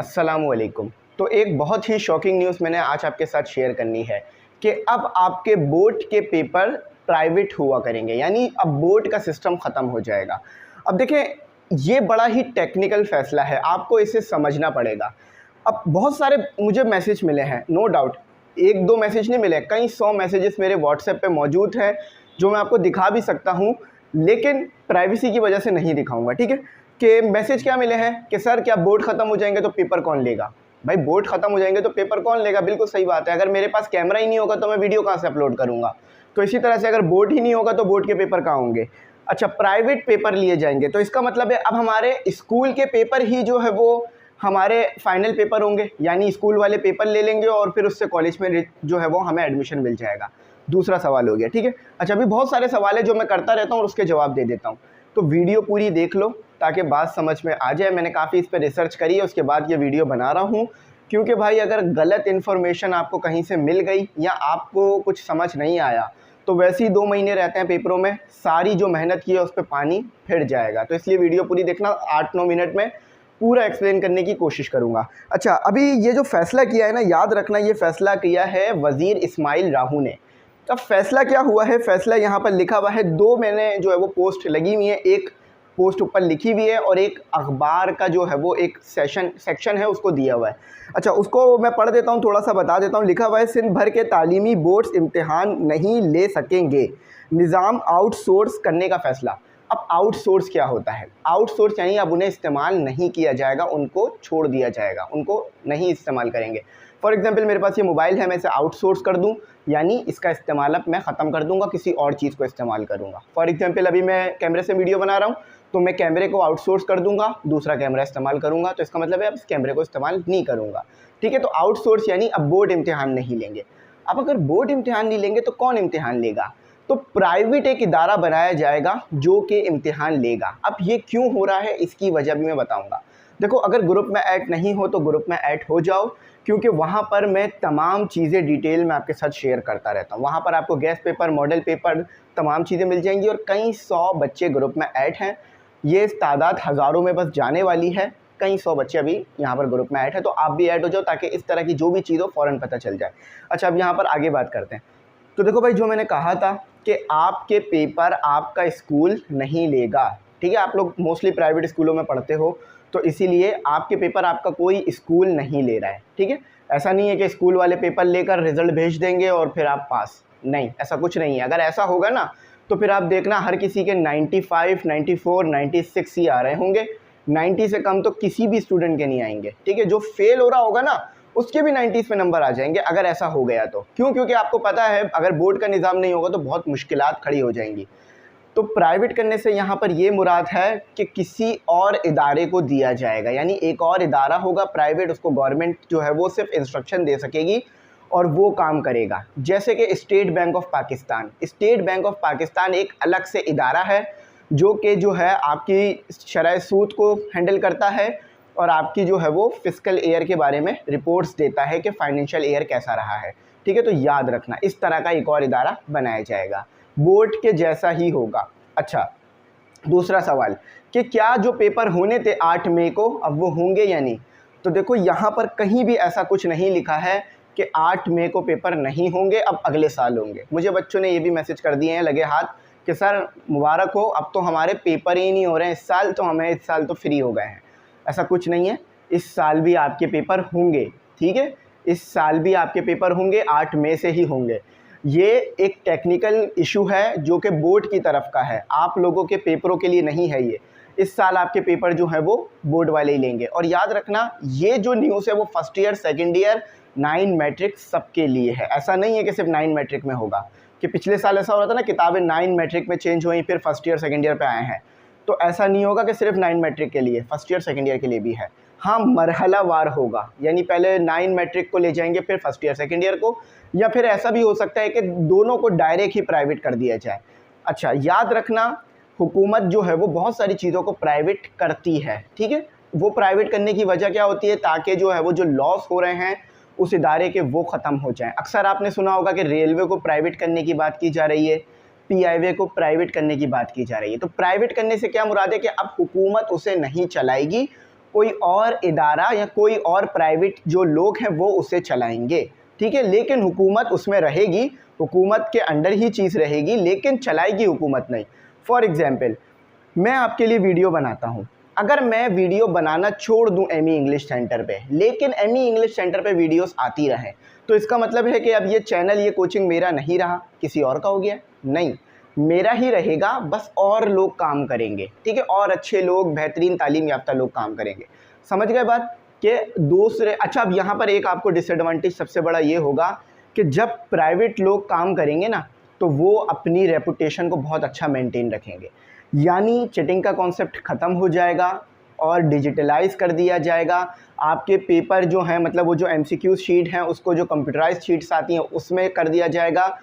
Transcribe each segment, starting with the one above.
अस्सलामुअलैकुम। तो एक बहुत ही शॉकिंग न्यूज़ मैंने आज आपके साथ शेयर करनी है कि अब आपके बोर्ड के पेपर प्राइवेट हुआ करेंगे, यानी अब बोर्ड का सिस्टम ख़त्म हो जाएगा। अब देखें, ये बड़ा ही टेक्निकल फ़ैसला है, आपको इसे समझना पड़ेगा। अब बहुत सारे मुझे मैसेज मिले हैं, नो डाउट, 1-2 मैसेज नहीं मिले, कई 100 मैसेजेस मेरे व्हाट्सएप पे मौजूद हैं, जो मैं आपको दिखा भी सकता हूँ, लेकिन प्राइवेसी की वजह से नहीं दिखाऊँगा, ठीक है? कि मैसेज क्या मिले हैं कि सर क्या बोर्ड ख़त्म हो जाएंगे तो पेपर कौन लेगा? भाई बोर्ड ख़त्म हो जाएंगे तो पेपर कौन लेगा? बिल्कुल सही बात है। अगर मेरे पास कैमरा ही नहीं होगा तो मैं वीडियो कहाँ से अपलोड करूँगा? तो इसी तरह से अगर बोर्ड ही नहीं होगा तो बोर्ड के पेपर कहाँ होंगे? अच्छा, प्राइवेट पेपर लिए जाएंगे तो इसका मतलब है अब हमारे स्कूल के पेपर ही जो है वो हमारे फाइनल पेपर होंगे, यानी स्कूल वाले पेपर ले लेंगे और फिर उससे कॉलेज में जो है वो हमें एडमिशन मिल जाएगा। दूसरा सवाल हो गया, ठीक है? अच्छा, अभी बहुत सारे सवाल है जो मैं करता रहता हूँ और उसके जवाब दे देता हूँ, तो वीडियो पूरी देख लो ताकि बात समझ में आ जाए। मैंने काफ़ी इस पर रिसर्च करी है, उसके बाद ये वीडियो बना रहा हूँ, क्योंकि भाई अगर गलत इन्फॉर्मेशन आपको कहीं से मिल गई या आपको कुछ समझ नहीं आया तो वैसे ही 2 महीने रहते हैं पेपरों में, सारी जो मेहनत की है उस पर पानी फिर जाएगा। तो इसलिए वीडियो पूरी देखना, 8-9 मिनट में पूरा एक्सप्लेन करने की कोशिश करूँगा। अच्छा, अभी ये जो फ़ैसला किया है ना, याद रखना, ये फ़ैसला किया है वज़ीर इस्माइल राहू ने। अब फ़ैसला क्या हुआ है, फ़ैसला यहाँ पर लिखा हुआ है, 2 मैंने जो है वो पोस्ट लगी हुई है, एक पोस्ट ऊपर लिखी हुई है और एक अखबार का जो है वो एक सेक्शन है उसको दिया हुआ है। अच्छा, उसको मैं पढ़ देता हूँ, थोड़ा सा बता देता हूँ। लिखा हुआ है, सिंध भर के तालीमी बोर्ड्स इम्तिहान नहीं ले सकेंगे, निज़ाम आउटसोर्स करने का फ़ैसला। अब आउटसोर्स क्या होता है? आउटसोर्स यानी अब उन्हें इस्तेमाल नहीं किया जाएगा, उनको छोड़ दिया जाएगा, उनको नहीं इस्तेमाल करेंगे। फॉर एग्जांपल मेरे पास ये मोबाइल है, मैं इसे आउटसोर्स कर दूं, यानी इसका इस्तेमाल अब मैं ख़त्म कर दूंगा, किसी और चीज़ को इस्तेमाल करूंगा। फॉर एग्जांपल अभी मैं कैमरे से वीडियो बना रहा हूं तो मैं कैमरे को आउटसोर्स कर दूंगा, दूसरा कैमरा इस्तेमाल करूंगा, तो इसका मतलब है अब इस कैमरे को इस्तेमाल नहीं करूँगा, ठीक है? तो आउटसोर्स यानी अब बोर्ड इम्तिहान नहीं लेंगे। अब अगर बोर्ड इम्तिहान नहीं लेंगे तो कौन इम्तिहान लेगा? तो प्राइवेट एक इदारा बनाया जाएगा जो कि इम्तिहान लेगा। अब ये क्यों हो रहा है, इसकी वजह भी मैं बताऊंगा। देखो, अगर ग्रुप में ऐड नहीं हो तो ग्रुप में ऐड हो जाओ, क्योंकि वहाँ पर मैं तमाम चीज़ें डिटेल में आपके साथ शेयर करता रहता हूँ। वहाँ पर आपको गेस्ट पेपर, मॉडल पेपर, तमाम चीज़ें मिल जाएंगी और कई 100 बच्चे ग्रुप में ऐड हैं। ये तादाद हज़ारों में बस जाने वाली है, कई 100 बच्चे अभी यहाँ पर ग्रुप में ऐड है, तो आप भी ऐड हो जाओ ताकि इस तरह की जो भी चीज़ हो फ़ौरन पता चल जाए। अच्छा, अब यहाँ पर आगे बात करते हैं। तो देखो भाई, जो मैंने कहा था कि आपके पेपर आपका स्कूल नहीं लेगा, ठीक है? आप लोग मोस्टली प्राइवेट स्कूलों में पढ़ते हो, तो इसीलिए आपके पेपर आपका कोई स्कूल नहीं ले रहा है, ठीक है? ऐसा नहीं है कि स्कूल वाले पेपर लेकर रिज़ल्ट भेज देंगे और फिर आप पास, नहीं, ऐसा कुछ नहीं है। अगर ऐसा होगा ना तो फिर आप देखना हर किसी के 95, 94, 96 ही आ रहे होंगे, 90 से कम तो किसी भी स्टूडेंट के नहीं आएंगे, ठीक है? जो फेल हो रहा होगा ना उसके भी 90s पे नंबर आ जाएंगे अगर ऐसा हो गया तो। क्यों? क्योंकि आपको पता है अगर बोर्ड का निज़ाम नहीं होगा तो बहुत मुश्किलात खड़ी हो जाएंगी। तो प्राइवेट करने से यहाँ पर ये मुराद है कि किसी और इदारे को दिया जाएगा, यानी एक और इदारा होगा प्राइवेट, उसको गवर्नमेंट जो है वो सिर्फ इंस्ट्रक्शन दे सकेगी और वो काम करेगा। जैसे कि state bank of Pakistan, state bank of Pakistan एक अलग से इदारा है जो कि जो है आपकी शरह सूद को हैंडल करता है और आपकी जो है वो फिस्कल ईयर के बारे में रिपोर्ट्स देता है कि फाइनेंशियल ईयर कैसा रहा है, ठीक है? तो याद रखना, इस तरह का एक और इदारा बनाया जाएगा, बोर्ड के जैसा ही होगा। अच्छा, दूसरा सवाल कि क्या जो पेपर होने थे 8 मई को अब वो होंगे या नहीं? तो देखो, यहाँ पर कहीं भी ऐसा कुछ नहीं लिखा है कि 8 मई को पेपर नहीं होंगे, अब अगले साल होंगे। मुझे बच्चों ने ये भी मैसेज कर दिए हैं लगे हाथ कि सर मुबारक हो, अब तो हमारे पेपर ही नहीं हो रहे हैं इस साल, तो हमें इस साल तो फ्री हो गए हैं। ऐसा कुछ नहीं है, इस साल भी आपके पेपर होंगे, ठीक है? इस साल भी आपके पेपर होंगे, 8 मई से ही होंगे। ये एक टेक्निकल इशू है जो कि बोर्ड की तरफ का है, आप लोगों के पेपरों के लिए नहीं है ये। इस साल आपके पेपर जो है वो बोर्ड वाले ही लेंगे। और याद रखना, ये जो न्यूज़ है वो first year, second year, 9 matric सबके लिए है। ऐसा नहीं है कि सिर्फ 9 मैट्रिक में होगा, कि पिछले साल ऐसा हो रहा था ना, किताबें 9 मैट्रिक में चेंज हुई फिर फर्स्ट ईयर, सेकेंड ईयर पे आए हैं। तो ऐसा नहीं होगा कि सिर्फ 9 मैट्रिक के लिए, फर्स्ट ईयर, सेकेंड ईयर के लिए भी है। हाँ, मरहलावार होगा, यानी पहले 9 मैट्रिक को ले जाएंगे फिर फर्स्ट ईयर, सेकेंड ईयर को, या फिर ऐसा भी हो सकता है कि दोनों को डायरेक्ट ही प्राइवेट कर दिया जाए। अच्छा, याद रखना, हुकूमत जो है वो बहुत सारी चीज़ों को प्राइवेट करती है, ठीक है? वो प्राइवेट करने की वजह क्या होती है? ताकि जो है वो जो लॉस हो रहे हैं उस इदारे के वो ख़त्म हो जाएं। अक्सर आपने सुना होगा कि रेलवे को प्राइवेट करने की बात की जा रही है, पीआईवे को प्राइवेट करने की बात की जा रही है। तो प्राइवेट करने से क्या मुराद है कि अब हुकूमत उसे नहीं चलाएगी, कोई और इदारा या कोई और प्राइवेट जो लोग हैं वो उसे चलाएंगे, ठीक है। लेकिन हुकूमत उसमें रहेगी, हुकूमत के अंडर ही चीज़ रहेगी, लेकिन चलाएगी हुकूमत नहीं। फॉर एग्ज़ाम्पल, मैं आपके लिए वीडियो बनाता हूँ, अगर मैं वीडियो बनाना छोड़ दूँ एमी इंग्लिश सेंटर पे, लेकिन एमी इंग्लिश सेंटर पे वीडियोस आती रहें, तो इसका मतलब है कि अब ये चैनल, ये कोचिंग मेरा नहीं रहा, किसी और का हो गया? नहीं, मेरा ही रहेगा, बस और लोग काम करेंगे, ठीक है, और अच्छे लोग, बेहतरीन तालीम याफ्ता लोग काम करेंगे। समझ गए बात? कि दूसरे, अच्छा अब यहाँ पर एक आपको डिसएडवांटेज सबसे बड़ा ये होगा कि जब प्राइवेट लोग काम करेंगे ना, तो वो अपनी रेपुटेशन को बहुत अच्छा मेंटेन रखेंगे, यानी चीटिंग का कॉन्सेप्ट ख़त्म हो जाएगा और डिजिटलाइज कर दिया जाएगा। आपके पेपर जो हैं, मतलब वो जो MCQ शीट हैं, उसको जो कंप्यूटराइज शीट्स आती हैं उसमें कर दिया जाएगा।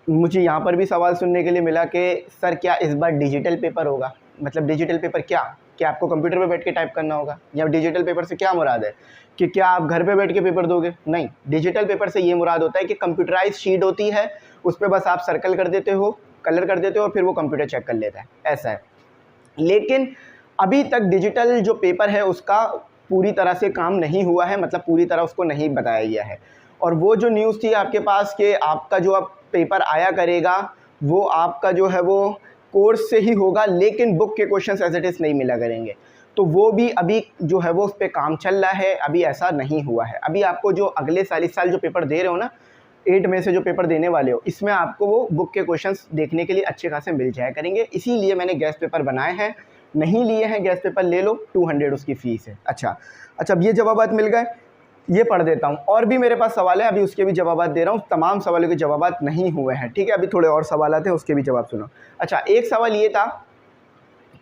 मुझे यहाँ पर भी सवाल सुनने के लिए मिला कि सर क्या इस बार डिजिटल पेपर होगा? मतलब डिजिटल पेपर क्या आपको कंप्यूटर पे बैठ के टाइप करना होगा? या डिजिटल पेपर से क्या मुराद है कि क्या आप घर पे बैठ के पेपर दोगे? नहीं, डिजिटल पेपर से ये मुराद होता है कि कंप्यूटराइज शीट होती है, उस पर बस आप सर्कल कर देते हो, कलर कर देते हो और फिर वो कंप्यूटर चेक कर लेता है, ऐसा है। लेकिन अभी तक डिजिटल जो पेपर है उसका पूरी तरह से काम नहीं हुआ है, मतलब पूरी तरह उसको नहीं बताया गया है। और वो जो न्यूज़ थी आपके पास कि आपका जो अब पेपर आया करेगा वो आपका जो है वो कोर्स से ही होगा, लेकिन बुक के क्वेश्चंस एज इट इज़ नहीं मिला करेंगे, तो वो भी अभी जो है वो उस पर काम चल रहा है, अभी ऐसा नहीं हुआ है। अभी आपको जो अगले साल, इस साल जो पेपर दे रहे हो ना, 8 में से जो पेपर देने वाले हो, इसमें आपको वो बुक के क्वेश्चंस देखने के लिए अच्छे खासे मिल जाया करेंगे। इसीलिए मैंने गेस्ट पेपर बनाए हैं, नहीं लिए हैं गेस्ट पेपर ले लो, 200 उसकी फ़ीस है। अच्छा, अब ये जवाबात मिल गए, ये पढ़ देता हूँ। और भी मेरे पास सवाल है, अभी उसके भी जवाबात दे रहा हूँ, तमाम सवालों के जवाबात नहीं हुए हैं, ठीक है। अभी थोड़े और सवाल आते हैं, उसके भी जवाब सुनो। अच्छा, एक सवाल ये था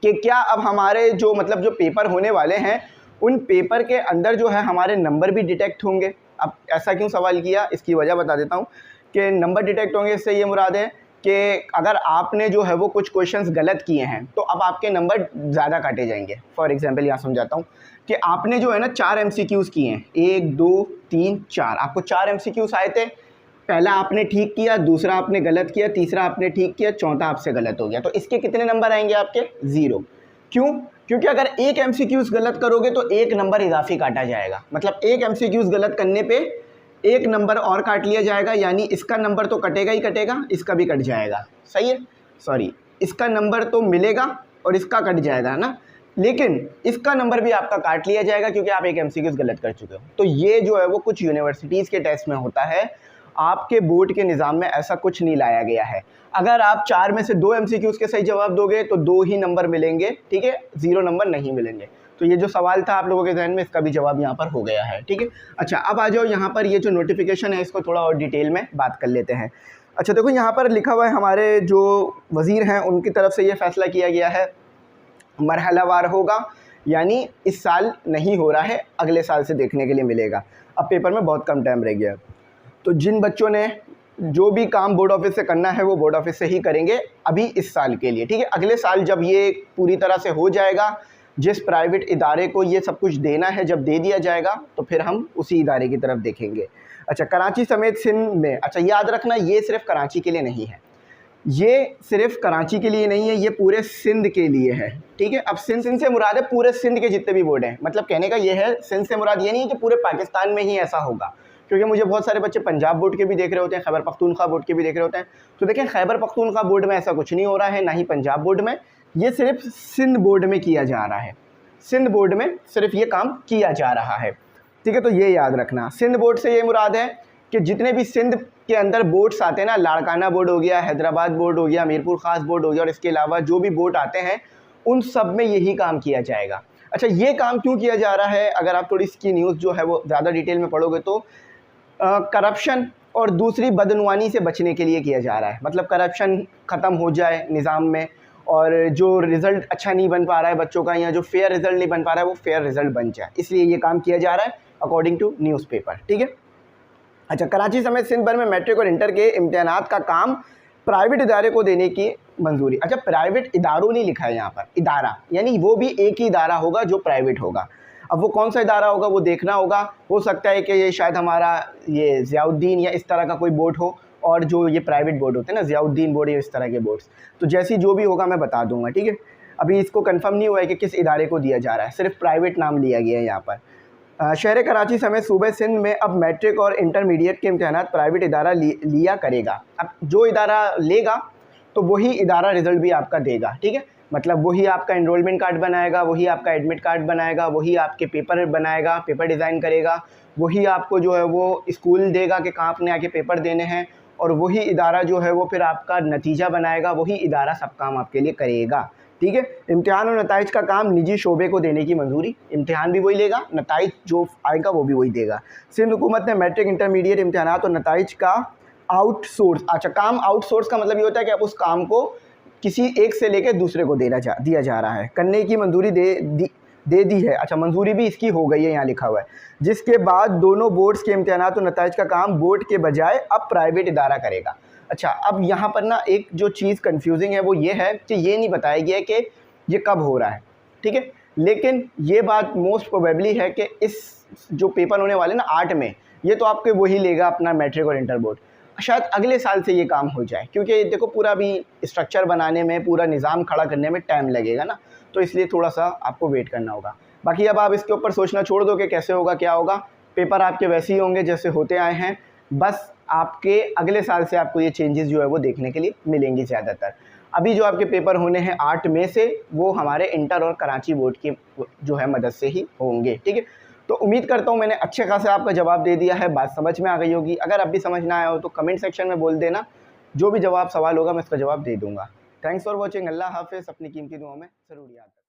कि क्या अब हमारे जो मतलब जो पेपर होने वाले हैं, उन पेपर के अंदर जो है हमारे नंबर भी डिटेक्ट होंगे? अब ऐसा क्यों सवाल किया, इसकी वजह बता देता हूँ कि नंबर डिटेक्ट होंगे, इससे ये मुराद है कि अगर आपने जो है वो कुछ क्वेश्चंस गलत किए हैं तो अब आपके नंबर ज़्यादा काटे जाएंगे। फॉर एग्जांपल यहाँ समझाता हूँ कि आपने जो है ना 4 MCQs किए हैं, 1 2 3 4, आपको 4 MCQs आए थे, पहला आपने ठीक किया, दूसरा आपने गलत किया, तीसरा आपने ठीक किया, चौथा आपसे गलत हो गया, तो इसके कितने नंबर आएंगे आपके? 0। क्यों? क्योंकि अगर एक MCQs गलत करोगे तो 1 नंबर इजाफी काटा जाएगा, मतलब एक MCQs गलत करने पे 1 नंबर और काट लिया जाएगा, यानी इसका नंबर तो कटेगा ही कटेगा, इसका भी कट जाएगा, सही है, सॉरी, इसका नंबर तो मिलेगा और इसका कट जाएगा ना, लेकिन इसका नंबर भी आपका काट लिया जाएगा क्योंकि आप एक MCQs गलत कर चुके हो। तो ये जो है वो कुछ यूनिवर्सिटीज़ के टेस्ट में होता है, आपके बोर्ड के निज़ाम में ऐसा कुछ नहीं लाया गया है। अगर आप 4 में से 2 MCQs के सही जवाब दोगे तो 2 ही नंबर मिलेंगे, ठीक है, 0 नंबर नहीं मिलेंगे। तो ये जो सवाल था आप लोगों के जहन में, इसका भी जवाब यहाँ पर हो गया है, ठीक है। अच्छा, अब आ जाओ यहाँ पर, ये जो नोटिफिकेशन है इसको थोड़ा और डिटेल में बात कर लेते हैं। अच्छा देखो, यहाँ पर लिखा हुआ है हमारे जो वज़ीर हैं उनकी तरफ से ये फ़ैसला किया गया है मरहलावार होगा, यानी इस साल नहीं हो रहा है, अगले साल से देखने के लिए मिलेगा। अब पेपर में बहुत कम टाइम रह गया, तो जिन बच्चों ने जो भी काम बोर्ड ऑफिस से करना है वो बोर्ड ऑफिस से ही करेंगे अभी इस साल के लिए, ठीक है। अगले साल जब ये पूरी तरह से हो जाएगा, जिस प्राइवेट इदारे को ये सब कुछ देना है जब दे दिया जाएगा, तो फिर हम उसी इदारे की तरफ देखेंगे। अच्छा, कराची समेत सिंध में, अच्छा याद रखना ये सिर्फ कराची के लिए नहीं है, ये सिर्फ कराची के लिए नहीं है, ये पूरे सिंध के लिए है, ठीक है। अब सिंध से मुराद है पूरे सिंध के जितने भी बोर्ड हैं, मतलब कहने का ये है, सिंध से मुराद ये नहीं है कि पूरे पाकिस्तान में ही ऐसा होगा, क्योंकि मुझे बहुत सारे बच्चे पंजाब बोर्ड के भी देख रहे होते हैं, खैबर पख्तूनख्वा बोर्ड के भी देख रहे होते हैं। तो देखें, खैबर पख्तूनख्वा बोर्ड में ऐसा कुछ नहीं हो रहा है, ना ही पंजाब बोर्ड में, ये सिर्फ सिंध बोर्ड में किया जा रहा है, सिंध बोर्ड में सिर्फ ये काम किया जा रहा है, ठीक है। तो ये याद रखना, सिंध बोर्ड से ये मुराद है कि जितने भी सिंध के अंदर बोर्ड्स आते हैं ना, लाड़काना बोर्ड हो गया, हैदराबाद बोर्ड हो गया, मीरपुर ख़ास बोर्ड हो गया, और इसके अलावा जो भी बोर्ड आते हैं उन सब में यही काम किया जाएगा। अच्छा, ये काम क्यों किया जा रहा है, अगर आप थोड़ी इसकी न्यूज़ जो है वो ज़्यादा डिटेल में पढ़ोगे तो करप्शन और दूसरी बदनवानी से बचने के लिए किया जा रहा है, मतलब करप्शन ख़त्म हो जाए निज़ाम में, और जो रिज़ल्ट अच्छा नहीं बन पा रहा है बच्चों का, या जो फेयर रिज़ल्ट नहीं बन पा रहा है वो फेयर रिज़ल्ट बन जाए, इसलिए ये काम किया जा रहा है अकॉर्डिंग टू न्यूज़पेपर, ठीक है। अच्छा, कराची समेत सिंध भर में मैट्रिक और इंटर के इम्तिहानात का काम प्राइवेट इदारे को देने की मंजूरी। अच्छा, प्राइवेट इदारों नहीं लिखा है यहाँ पर, इदारा, यानी वो भी एक ही इदारा होगा जो प्राइवेट होगा। अब वो कौन सा इदारा होगा वो देखना होगा, हो सकता है कि ये शायद हमारा ये ज़ियाउद्दीन या इस तरह का कोई बोर्ड हो, और जो ये प्राइवेट बोर्ड होते हैं ना, ज़ियाउद्दीन बोर्ड या इस तरह के बोर्ड्स, तो जैसी जो भी होगा मैं बता दूंगा, ठीक है। अभी इसको कंफर्म नहीं हुआ है कि किस इदारे को दिया जा रहा है, सिर्फ प्राइवेट नाम लिया गया है यहाँ पर। शहर कराची समेत सूबे सिंध में अब मैट्रिक और इंटरमीडिएट के इम्तहानात प्राइवेट इदारा लिया करेगा। अब जो इदारा लेगा तो वही इदारा रिज़ल्ट भी आपका देगा, ठीक है। मतलब वही आपका एनरोलमेंट कार्ड बनाएगा, वही आपका एडमिट कार्ड बनाएगा, वही आपके पेपर बनाएगा, पेपर डिज़ाइन करेगा, वही आपको जो है वो स्कूल देगा कि कहाँ आपने आके पेपर देने हैं, और वही इदारा जो है वो फिर आपका नतीजा बनाएगा, वही इदारा सब काम आपके लिए करेगा, ठीक है। इम्तिहान और नताइज का काम निजी शोबे को देने की मंजूरी, इम्तिहान भी वही लेगा, नताइज जो आएगा वो भी वही देगा। सिंध हुकूमत ने मैट्रिक इंटरमीडिएट इम्तिहानात और नताइज का आउटसोर्स, अच्छा काम आउटसोर्स का मतलब ये होता है कि आप उस काम को किसी एक से लेकर दूसरे को दिया जा रहा है, करने की मंजूरी दे दी है। अच्छा, मंजूरी भी इसकी हो गई है, यहाँ लिखा हुआ है, जिसके बाद दोनों बोर्ड्स के इम्तिहानात और नताइज का काम बोर्ड के बजाय अब प्राइवेट इदारा करेगा। अच्छा, अब यहाँ पर ना एक जो चीज़ कंफ्यूजिंग है वो ये है कि ये नहीं बताया गया कि ये कब हो रहा है, ठीक है। लेकिन ये बात मोस्ट प्रोबेबली है कि इस जो पेपर होने वाले ना 8 में, ये तो आपके वही लेगा अपना मैट्रिक और इंटर बोर्ड, शायद अगले साल से ये काम हो जाए, क्योंकि देखो पूरा भी स्ट्रक्चर बनाने में, पूरा निज़ाम खड़ा करने में टाइम लगेगा ना, तो इसलिए थोड़ा सा आपको वेट करना होगा। बाकी अब आप इसके ऊपर सोचना छोड़ दो कि कैसे होगा क्या होगा, पेपर आपके वैसे ही होंगे जैसे होते आए हैं, बस आपके अगले साल से आपको ये चेंजेस जो है वो देखने के लिए मिलेंगी ज़्यादातर। अभी जो आपके पेपर होने हैं 8 में से, वो हमारे इंटर और कराची बोर्ड की जो है मदद से ही होंगे, ठीक है। तो उम्मीद करता हूँ मैंने अच्छे खासे आपका जवाब दे दिया है, बात समझ में आ गई होगी। अगर अब भी समझ ना आया हो तो कमेंट सेक्शन में बोल देना, जो भी सवाल होगा मैं उसका जवाब दे दूँगा। थैंक्स फॉर वॉचिंग, अल्लाह हाफ़िज़, अपनी कीमती दुआओं में ज़रूर याद रखना।